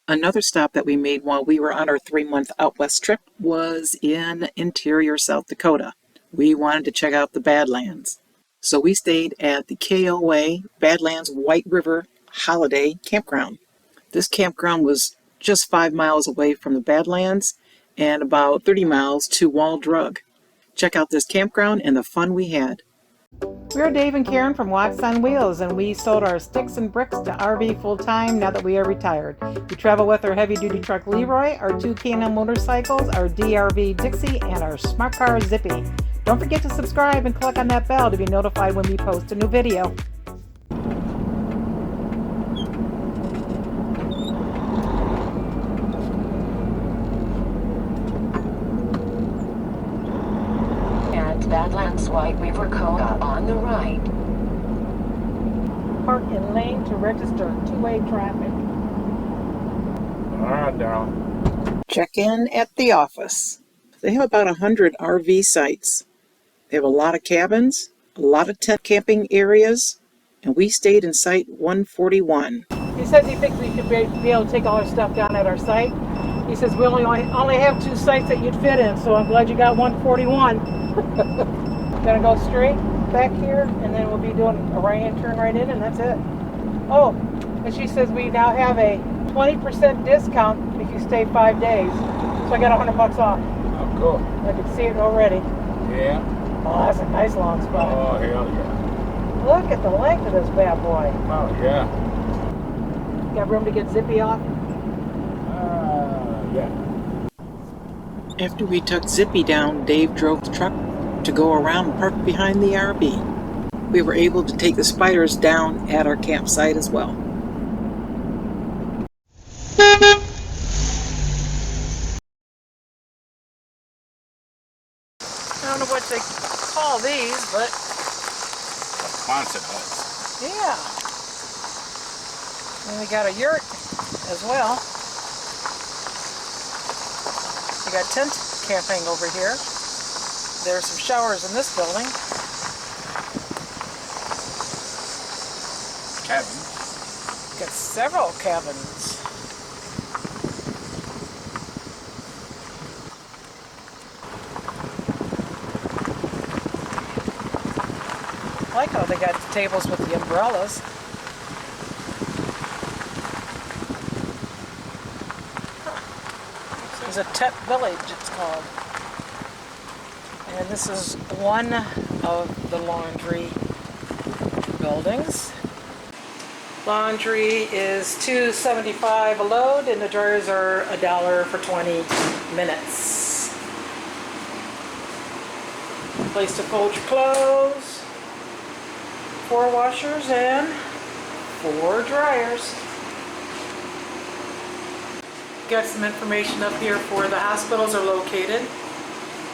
Another stop that we made while we were on our 3-month out west trip was in interior South Dakota. We wanted to check out the Badlands. So we stayed at the KOA Badlands White River Holiday Campground. This campground was just 5 miles away from the Badlands and about 30 miles to Wall Drug. Check out this campground and the fun we had. We're Dave and Karen from Walks on Wheels, and we sold our sticks and bricks to RV full-time now that we are retired. We travel with our heavy-duty truck Leroy, our 2 K&N motorcycles, our DRV Dixie, and our smart car Zippy. Don't forget to subscribe and click on that bell to be notified when we post a new video. Badlands White River KOA on the right. Park in lane to register two-way traffic. Alright, darling. Check in at the office. They have about 100 RV sites. They have a lot of cabins, a lot of tent camping areas, and we stayed in site 141. He says he thinks we could be able to take all our stuff down at our site. He says we only have 2 sites that you'd fit in, so I'm glad you got 141. Gonna go straight back here, and then we'll be doing a right-hand turn right in, and that's it. Oh, and she says we now have a 20% discount if you stay 5 days. So I got $100 off. Oh, cool. I can see it already. Yeah. Oh, that's a nice long spot. Oh, hell yeah. Look at the length of this bad boy. Oh, yeah. Got room to get Zippy off? Yeah. After we took Zippy down, Dave drove the truck to go around and park behind the RV. We were able to take the Spyders down at our campsite as well. I don't know what they call these, but Quonset huts. yeah. And we got a yurt as well. We got tent camping over here. There are some showers in this building. Cabin. Got several cabins. I like how they got the tables with the umbrellas. It's a tent village, it's called. And this is one of the laundry buildings. Laundry is $2.75 a load, and the dryers are $1 for 20 minutes. Place to fold your clothes, 4 washers and 4 dryers. Got some information up here for where the hospitals are located,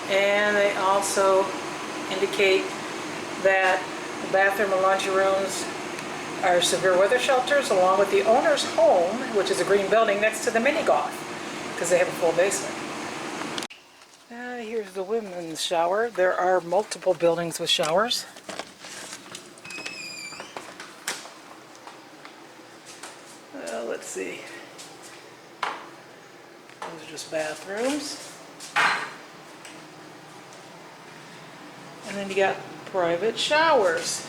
and they also indicate that the bathroom and laundry rooms are severe weather shelters, along with the owner's home, which is a green building next to the mini golf, because they have a full basement. Here's the women's shower. There are multiple buildings with showers. Let's see. Those are just bathrooms. And then you got private showers.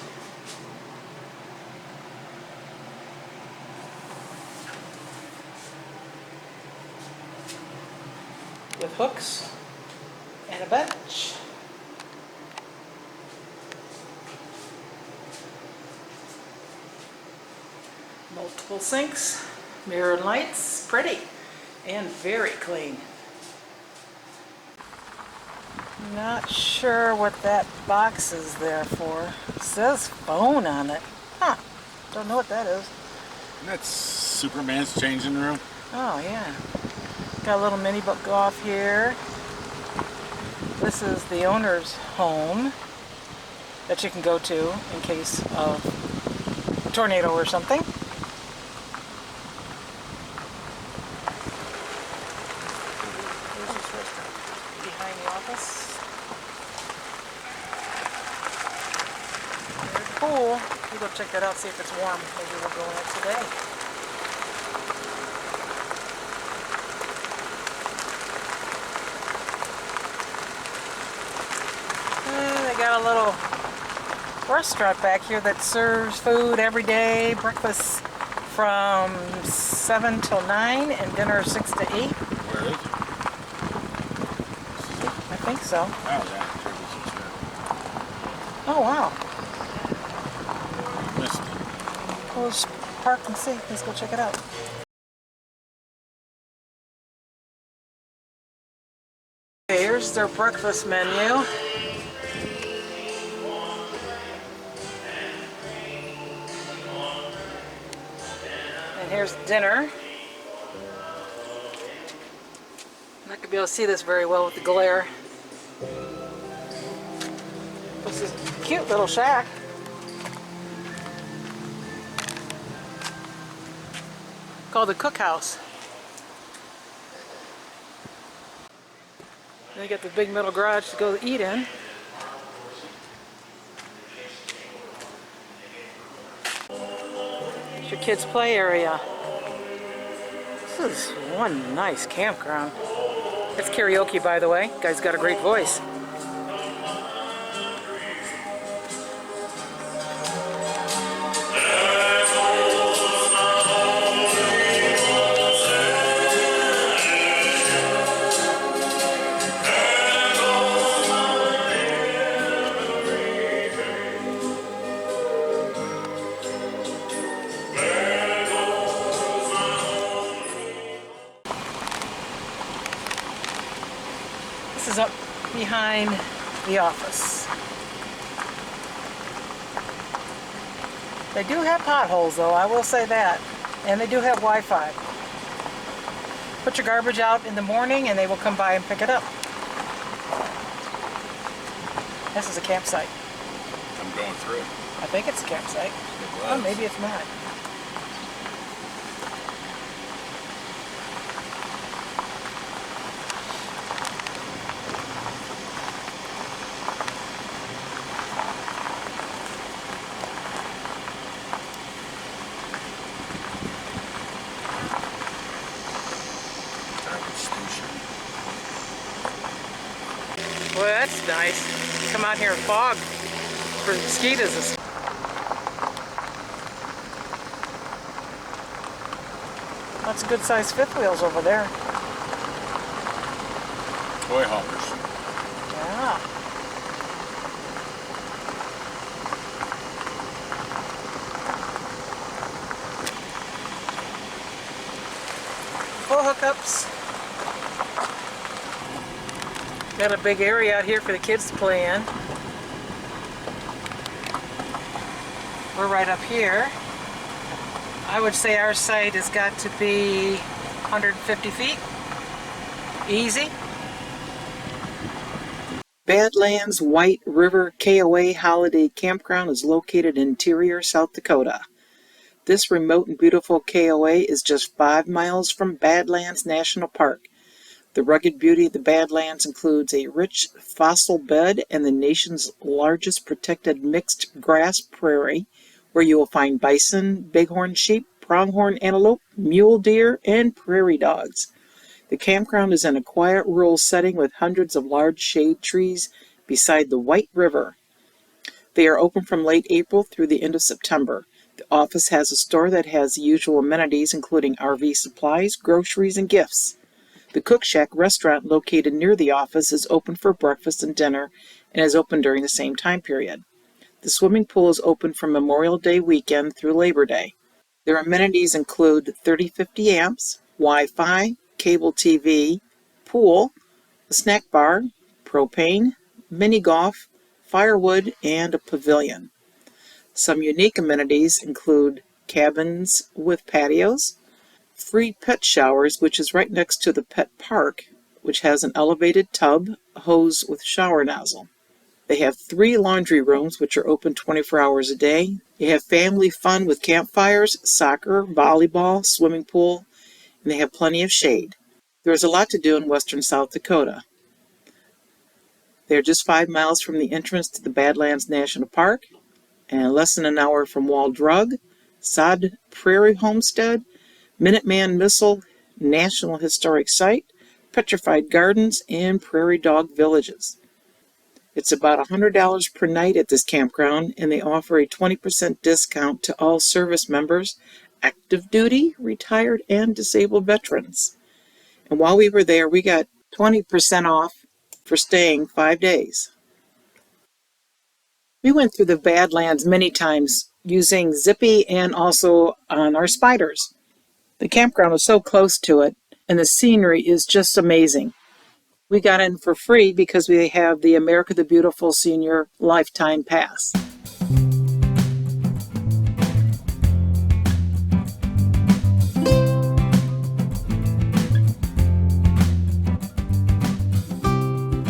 With hooks and a bench. Multiple sinks, mirror and lights, pretty and very clean. Not sure what that box is there for. It says phone on it. Huh, don't know what that is. That's Superman's changing room. Oh yeah. Got a little mini book off here. This is the owner's home that you can go to in case of a tornado or something. Behind the office. There's the pool. We'll go check that out, see if it's warm. Maybe we'll go in it today. a little restaurant back here that serves food every day, breakfast from 7 till 9 and dinner 6 to 8. Where is it? I think so. Oh, yeah. Oh, wow. Missed it. We'll just park and see. Let's go check it out. Okay, here's their breakfast menu. And here's dinner. I'm not going to be able to see this very well with the glare. This is a cute little shack. Called the cookhouse. Then you got the big metal garage to go eat in. It's your kids' play area. This is one nice campground. It's karaoke, by the way. Guy's got a great voice. This is up behind the office. They do have potholes though, I will say that. And they do have Wi-Fi. Put your garbage out in the morning and they will come by and pick it up. This is a campsite. I'm going through. I think it's a campsite. Oh, maybe it's not. Boy, that's nice. Come out here and fog for mosquitoes. Lots of good sized fifth wheels over there. Toy haulers. Yeah. Full hookups. Got a big area out here for the kids to play in. We're right up here. I would say our site has got to be 150 feet. Easy. Badlands White River KOA Holiday Campground is located in interior South Dakota. This remote and beautiful KOA is just 5 miles from Badlands National Park. The rugged beauty of the Badlands includes a rich fossil bed and the nation's largest protected mixed grass prairie, where you will find bison, bighorn sheep, pronghorn antelope, mule deer, and prairie dogs. The campground is in a quiet rural setting with hundreds of large shade trees beside the White River. They are open from late April through the end of September. The office has a store that has the usual amenities including RV supplies, groceries, and gifts. The Cook Shack restaurant located near the office is open for breakfast and dinner and is open during the same time period. The swimming pool is open from Memorial Day weekend through Labor Day. Their amenities include 30-50 amps, Wi-Fi, cable TV, pool, a snack bar, propane, mini golf, firewood, and a pavilion. Some unique amenities include cabins with patios, free pet showers, which is right next to the pet park, which has an elevated tub, a hose with shower nozzle. They have 3 laundry rooms, which are open 24 hours a day. They have family fun with campfires, soccer, volleyball, swimming pool, and they have plenty of shade. There is a lot to do in western South Dakota. They are just 5 miles from the entrance to the Badlands National Park, and less than an hour from Wall Drug, Sod Prairie Homestead, Minuteman Missile National Historic Site, Petrified Gardens, and Prairie Dog Villages. It's about $100 per night at this campground, and they offer a 20% discount to all service members, active duty, retired, and disabled veterans. And while we were there, we got 20% off for staying 5 days. We went through the Badlands many times using Zippy and also on our Spyders. The campground was so close to it, and the scenery is just amazing. We got in for free because we have the America the Beautiful Senior Lifetime Pass.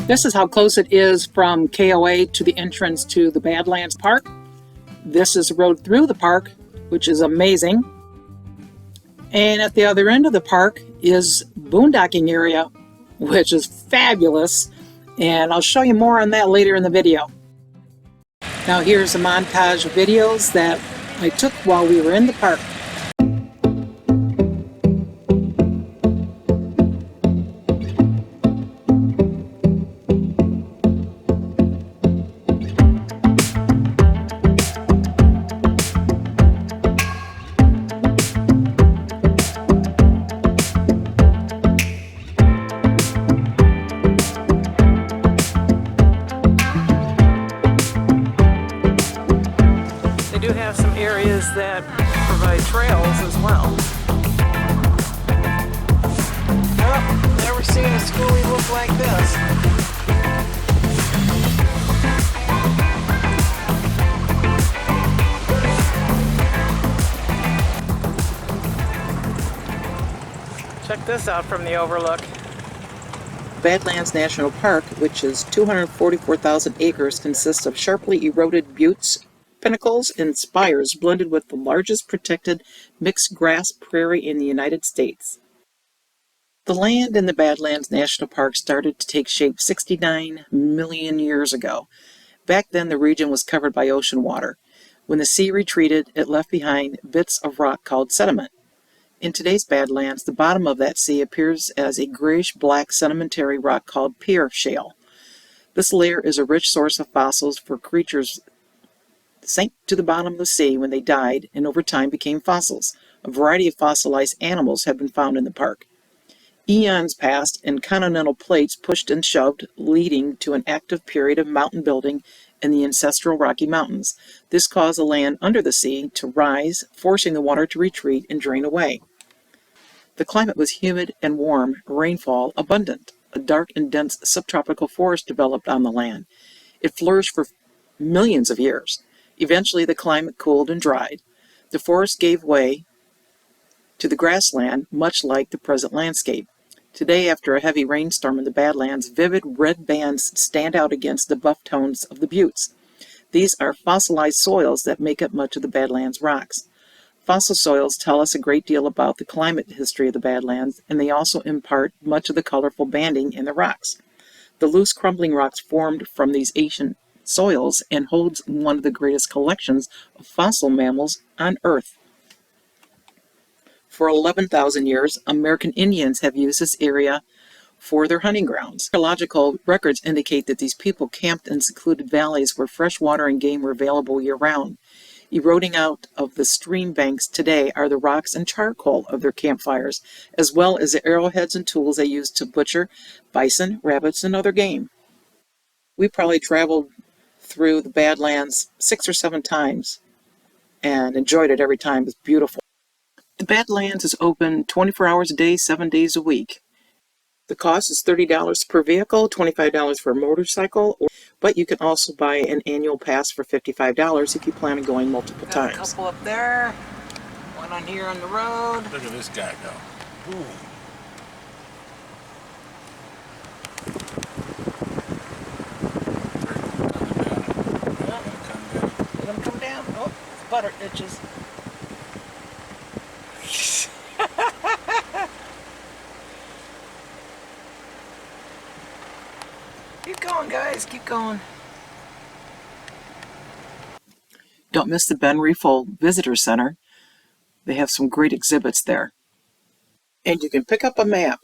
This is how close it is from KOA to the entrance to the Badlands Park. This is the road through the park, which is amazing. And at the other end of the park is boondocking area, which is fabulous. And I'll show you more on that later in the video. Now here's a montage of videos that I took while we were in the park. They do have some areas that provide trails as well. Oh, never seen a schoolie look like this. Check this out from the overlook. Badlands National Park, which is 244,000 acres, consists of sharply eroded buttes, pinnacles, and spires blended with the largest protected mixed grass prairie in the United States. The land in the Badlands National Park started to take shape 69 million years ago. Back then, the region was covered by ocean water. When the sea retreated, it left behind bits of rock called sediment. In today's Badlands, the bottom of that sea appears as a grayish-black sedimentary rock called pier shale. This layer is a rich source of fossils for creatures sank to the bottom of the sea when they died and over time became fossils. A variety of fossilized animals have been found in the park. Eons passed and continental plates pushed and shoved, leading to an active period of mountain building in the ancestral Rocky Mountains. This caused the land under the sea to rise, forcing the water to retreat and drain away. The climate was humid and warm, rainfall abundant. A dark and dense subtropical forest developed on the land. It flourished for millions of years. Eventually, the climate cooled and dried. The forest gave way to the grassland, much like the present landscape. Today, after a heavy rainstorm in the Badlands, vivid red bands stand out against the buff tones of the buttes. These are fossilized soils that make up much of the Badlands rocks. Fossil soils tell us a great deal about the climate history of the Badlands, and they also impart much of the colorful banding in the rocks. The loose crumbling rocks formed from these ancient soils and holds one of the greatest collections of fossil mammals on Earth. For 11,000 years, American Indians have used this area for their hunting grounds. Archaeological records indicate that these people camped in secluded valleys where fresh water and game were available year-round. Eroding out of the stream banks today are the rocks and charcoal of their campfires, as well as the arrowheads and tools they used to butcher bison, rabbits, and other game. We probably traveled through the Badlands 6 or 7 times and enjoyed it every time. It was beautiful. The Badlands is open 24 hours a day, 7 days a week. The cost is $30 per vehicle, $25 for a motorcycle, but you can also buy an annual pass for $55 if you plan on going multiple times. Got a couple up there, one on here on the road. Look at this guy go. Ooh. Let him come down. Oh, butter itches. Keep going, guys. Keep going. Don't miss the Ben Reefel Visitor Center. They have some great exhibits there. And you can pick up a map.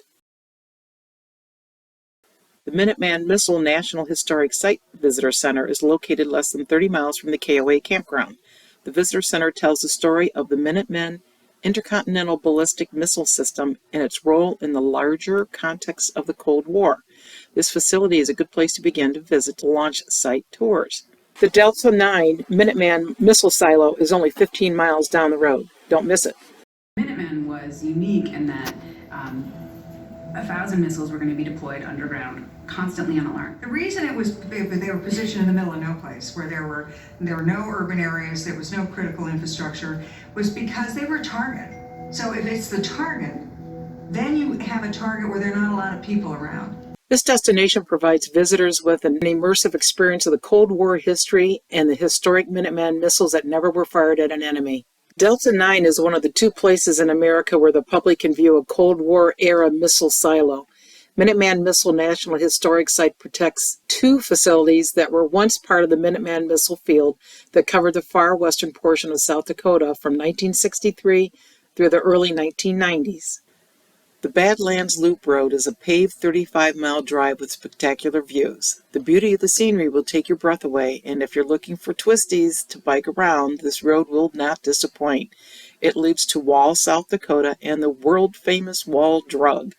The Minuteman Missile National Historic Site Visitor Center is located less than 30 miles from the KOA campground. The Visitor Center tells the story of the Minuteman intercontinental ballistic missile system and its role in the larger context of the Cold War. This facility is a good place to begin to visit to launch site tours. The Delta IX Minuteman Missile Silo is only 15 miles down the road. Don't miss it. Minuteman was unique in that 1,000 missiles were going to be deployed underground, constantly on alert. The reason they were positioned in the middle of no place, where there were no urban areas, there was no critical infrastructure, was because they were a target. So if it's the target, then you have a target where there are not a lot of people around. This destination provides visitors with an immersive experience of the Cold War history and the historic Minuteman missiles that never were fired at an enemy. Delta IX is one of the 2 places in America where the public can view a Cold War-era missile silo. Minuteman Missile National Historic Site protects 2 facilities that were once part of the Minuteman Missile Field that covered the far western portion of South Dakota from 1963 through the early 1990s. The Badlands Loop Road is a paved 35-mile drive with spectacular views. The beauty of the scenery will take your breath away, and if you're looking for twisties to bike around, this road will not disappoint. It leads to Wall, South Dakota, and the world-famous Wall Drug.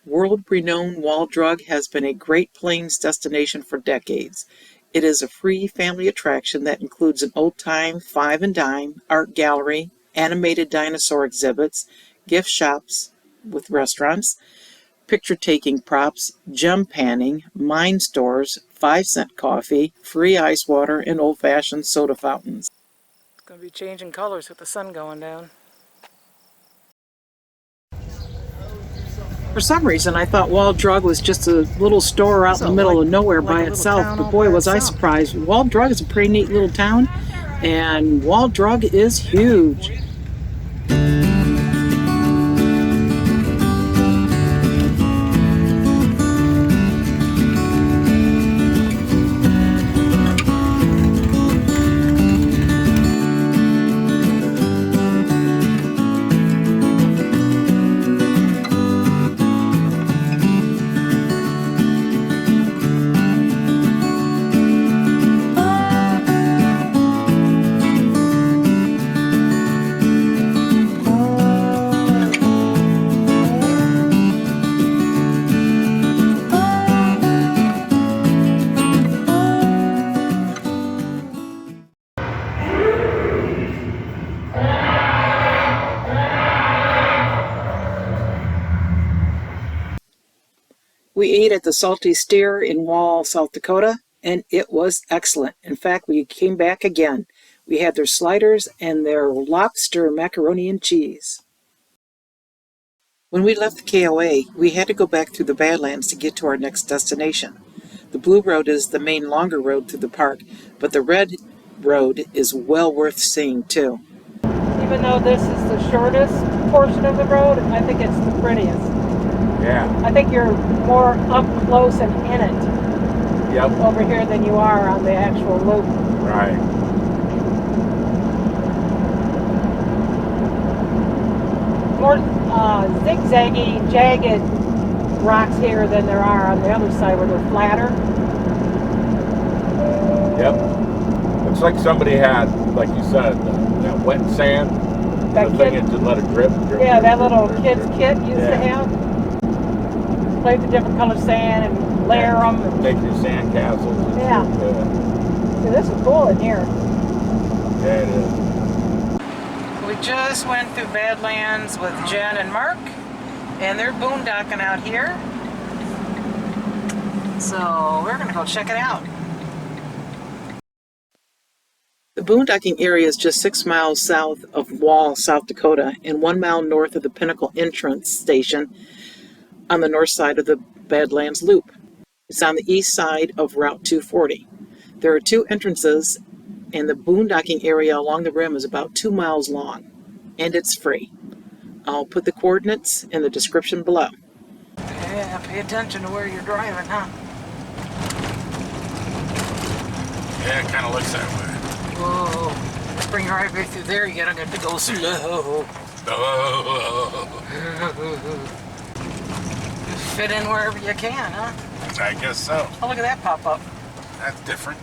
World-renowned Wall Drug has been a Great Plains destination for decades. It is a free family attraction that includes an old-time five and dime, art gallery, animated dinosaur exhibits, gift shops with restaurants, picture-taking props, gem panning, mine stores, 5-cent coffee, free ice water, and old-fashioned soda fountains. It's going to be changing colors with the sun going down. For some reason, I thought Wall Drug was just a little store out in the middle of nowhere by itself, but boy, was I surprised. Wall Drug is a pretty neat little town, and Wall Drug is huge. We ate at the Salty Steer in Wall, South Dakota, and it was excellent. In fact, we came back again. We had their sliders and their lobster macaroni and cheese. When we left the KOA, we had to go back through the Badlands to get to our next destination. The Blue Road is the main longer road through the park, but the Red Road is well worth seeing too. Even though this is the shortest portion of the road, I think it's the prettiest. Yeah. I think you're more up close and in it Yep. over here than you are on the actual loop. Right. More zigzaggy, jagged rocks here than there are on the other side where they're flatter. Yep. Looks like somebody had, like you said, that wet sand. That the thing kid- that just let it drip. Yeah, drip, that drip, little drip, kid's drip. kit used to Yeah. have. Play with the different color sand and layer them. And, Make your sand castles. And Yeah. shit, see, this is cool in here. yeah, it is. We just went through Badlands with Jen and Mark, and they're boondocking out here. So we're going to go check it out. The boondocking area is just 6 miles south of Wall, South Dakota, and 1 mile north of the Pinnacle Entrance Station on the north side of the Badlands Loop. It's on the east side of Route 240. There are 2 entrances, and the boondocking area along the rim is about 2 miles long, and it's free. I'll put the coordinates in the description below. Yeah, pay attention to where you're driving, huh? Yeah, it kind of looks that way. Whoa, bring you right back through there, you gotta get to go slow. Oh. Fit in wherever you can, huh? I guess so. Oh, look at that pop up. That's different.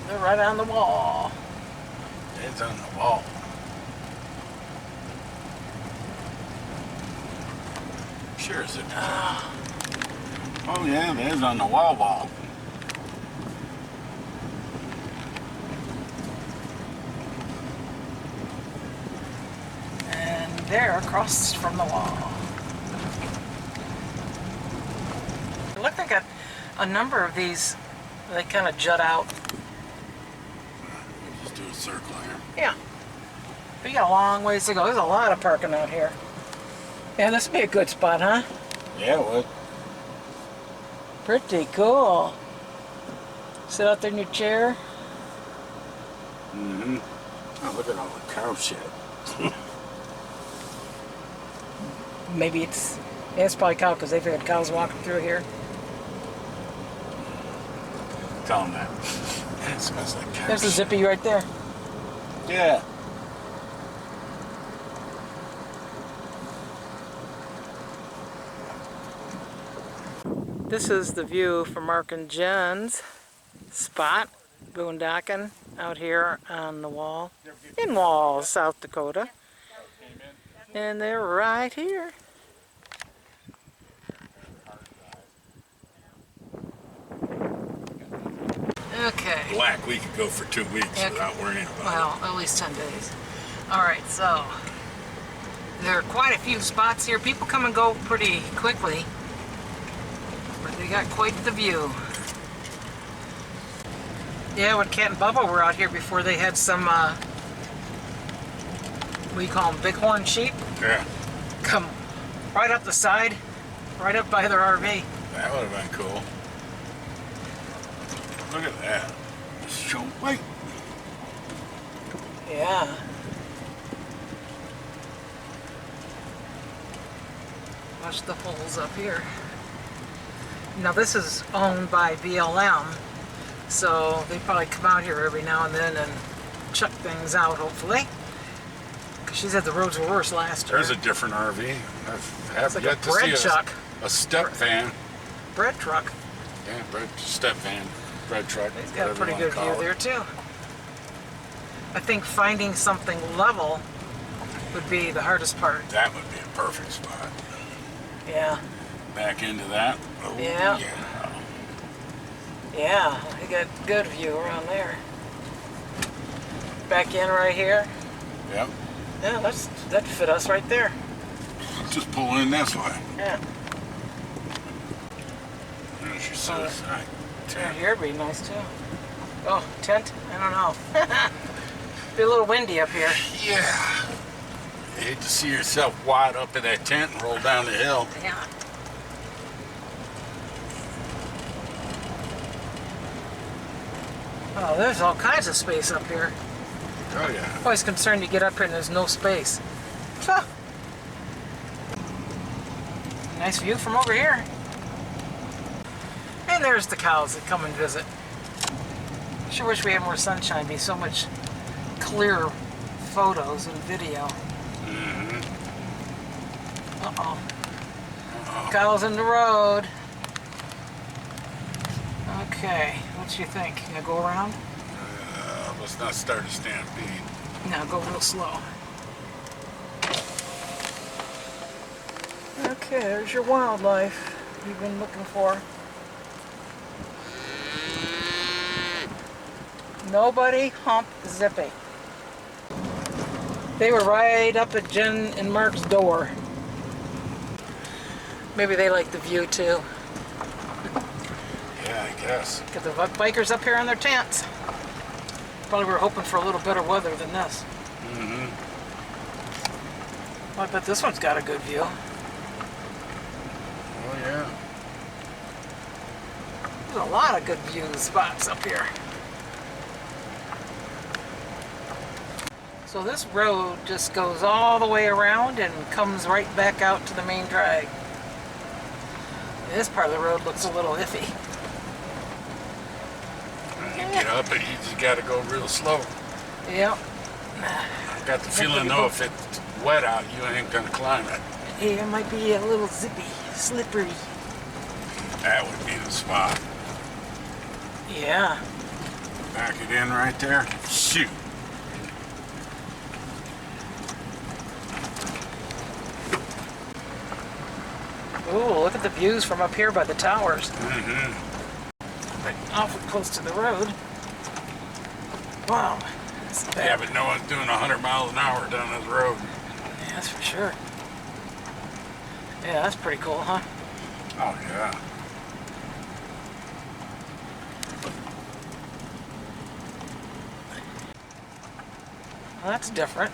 They're right on the wall. It's on the wall. Sure is it. Oh yeah, there's on the wall. And they're across from the wall. Look, they got a number of these. They kind of jut out. We'll just do a circle here. Yeah. We got a long ways to go. There's a lot of parking out here. Yeah, this would be a good spot, huh? Yeah, it would. Pretty cool. Sit out there in your chair. Mm-hmm. Oh, look at all the cow shit. Maybe it's probably cow because they've had cows walking through here. Tell them that. It smells like cow There's the shit. zippy right there. Yeah. This is the view from Mark and Jen's spot, boondocking out here on the wall, in Walls, South Dakota. And they're right here. Okay. Black, we could go for 2 weeks Yeah. without worrying about Well, at least 10 days. All right, so there are quite a few spots here. People come and go pretty quickly, but they got quite the view. Yeah, when Cat and Bubba were out here before, they had some, what do you call them, bighorn sheep? it. Yeah, Come right up the side, right up by their RV. that would have been cool. Look at that. So white. Yeah. Watch the holes up here. Now this is owned by BLM, so they probably come out here every now and then and check things out, hopefully. Because she said the roads were worse last year. There's a different RV. I've It's like yet a to bread see truck. a step van. Bread truck. Yeah, step van, bread truck. He's got a whatever pretty you good wanna view call there it. too. I think finding something level would be the hardest part. That would be a perfect spot. Yeah. Back into that. Oh, Yeah. yeah. Yeah, I got good view around there. Back in right here. Yep. Yeah, that fit us right there. Just pull in this way. Yeah. There's your suicide. Right here would be nice too. Oh, tent? I don't know. Be a little windy up here. Yeah. You hate to see yourself wide up in that tent and roll down the hill. Yeah. Oh, there's all kinds of space up here. Oh yeah. Always concerned you get up here and there's no space. Huh. Nice view from over here. And there's the cows that come and visit. Sure wish we had more sunshine. It'd be so much clearer photos and video. Mm-hmm. Uh-oh. Cows in the road. Okay, what you think? You gonna go around? Let's not start a stampede. No, go real slow. Okay, there's your wildlife you've been looking for. Nobody hump Zippy. They were right up at Jen and Mark's door. Maybe they like the view too. Yeah, I guess. Got the bikers up here in their tents. Probably were hoping for a little better weather than this. Mm-hmm. Well, I bet this one's got a good view. Oh yeah. There's a lot of good view spots up here. So this road just goes all the way around and comes right back out to the main drag. This part of the road looks a little iffy. You get up and you just gotta go real slow. Yep. I got the feeling though if it's wet out, you ain't gonna climb it. It might be a little zippy, slippery. That would be the spot. Yeah. Back it in right there. Shoot. Ooh, look at the views from up here by the towers. Mm-hmm. Right, awful close to the road. Wow. That's Yeah, bad. but no one's doing 100 miles an hour down this road. Yeah, that's for sure. Yeah, that's pretty cool, huh? Oh, yeah. Well, that's different.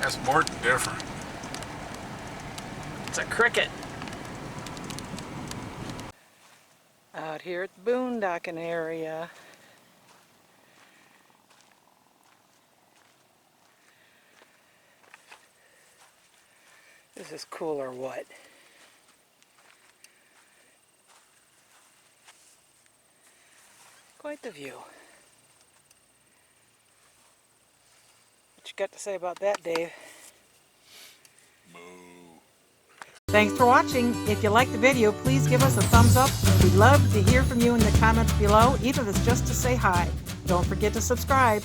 That's more than different. It's a cricket. Out here at the boondocking area. This is cool or what? Quite the view. What you got to say about that, Dave? Moo. Thanks for watching. If you liked the video, please give us a thumbs up. We'd love to hear from you in the comments below, even if it's just to say hi. Don't forget to subscribe.